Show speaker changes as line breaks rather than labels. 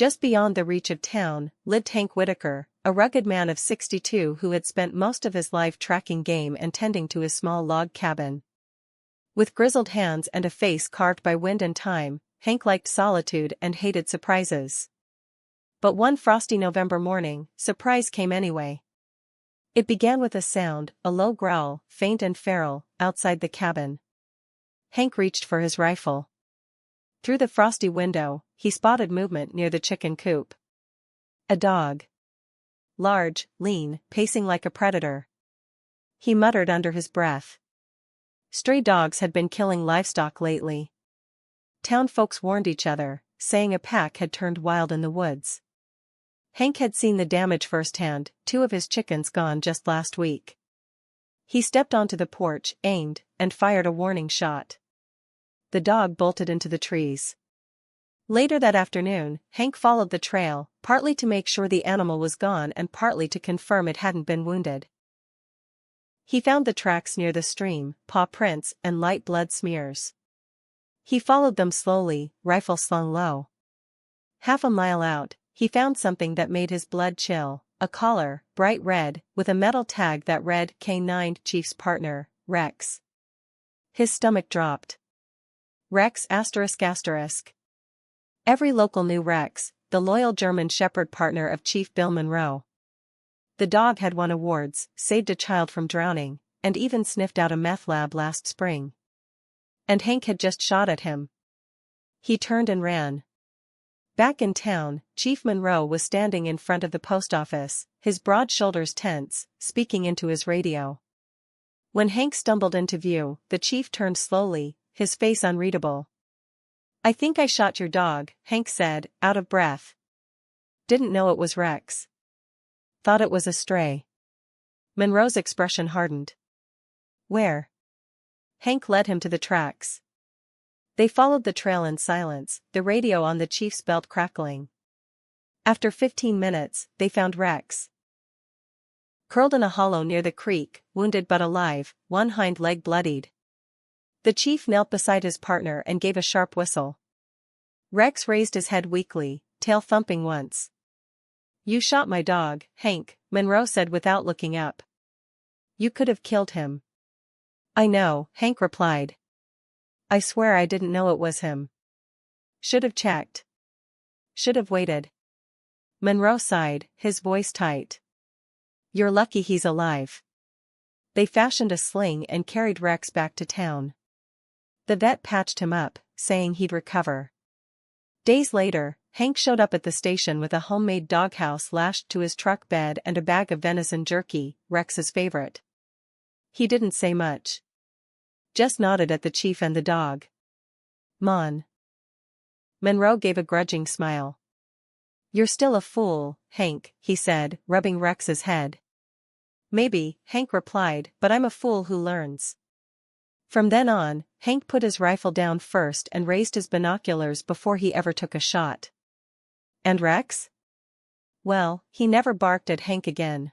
Just beyond the reach of town, lived Hank Whitaker, a rugged man of 62 who had spent most of his life tracking game and tending to his small log cabin. With grizzled hands and a face carved by wind and time, Hank liked solitude and hated surprises. But one frosty November morning, surprise came anyway. It began with a sound, a low growl, faint and feral, outside the cabin. Hank reached for his rifle. Through the frosty window, he spotted movement near the chicken coop. A dog. Large, lean, pacing like a predator. He muttered under his breath. Stray dogs had been killing livestock lately. Town folks warned each other, saying a pack had turned wild in the woods. Hank had seen the damage firsthand, 2 of his chickens gone just last week. He stepped onto the porch, aimed, and fired a warning shot. The dog bolted into the trees. Later that afternoon, Hank followed the trail, partly to make sure the animal was gone and partly to confirm it hadn't been wounded. He found the tracks near the stream, paw prints and light blood smears. He followed them slowly, rifle slung low. Half a mile out, he found something that made his blood chill, a collar, bright red, with a metal tag that read K9 Chief's partner, Rex. His stomach dropped. Rex ***. Every local knew Rex, the loyal German shepherd partner of Chief Bill Monroe. The dog had won awards, saved a child from drowning, and even sniffed out a meth lab last spring. And Hank had just shot at him. He turned and ran. Back in town, Chief Monroe was standing in front of the post office, his broad shoulders tense, speaking into his radio. When Hank stumbled into view, the chief turned slowly, his face unreadable. "I think I shot your dog," Hank said, out of breath. "Didn't know it was Rex. Thought it was a stray." Monroe's expression hardened. "Where?" Hank led him to the tracks. They followed the trail in silence, the radio on the chief's belt crackling. After 15 minutes, they found Rex. Curled in a hollow near the creek, wounded but alive, one hind leg bloodied. The chief knelt beside his partner and gave a sharp whistle. Rex raised his head weakly, tail thumping once. "You shot my dog, Hank," Monroe said without looking up. "You could have killed him." "I know," Hank replied. "I swear I didn't know it was him. Should have checked. Should have waited." Monroe sighed, his voice tight. "You're lucky he's alive." They fashioned a sling and carried Rex back to town. The vet patched him up, saying he'd recover. Days later, Hank showed up at the station with a homemade doghouse lashed to his truck bed and a bag of venison jerky, Rex's favorite. He didn't say much. Just nodded at the chief and the dog. "Mon." Monroe gave a grudging smile. "You're still a fool, Hank," he said, rubbing Rex's head. "Maybe," Hank replied, "but I'm a fool who learns." From then on, Hank put his rifle down first and raised his binoculars before he ever took a shot. And Rex? Well, he never barked at Hank again.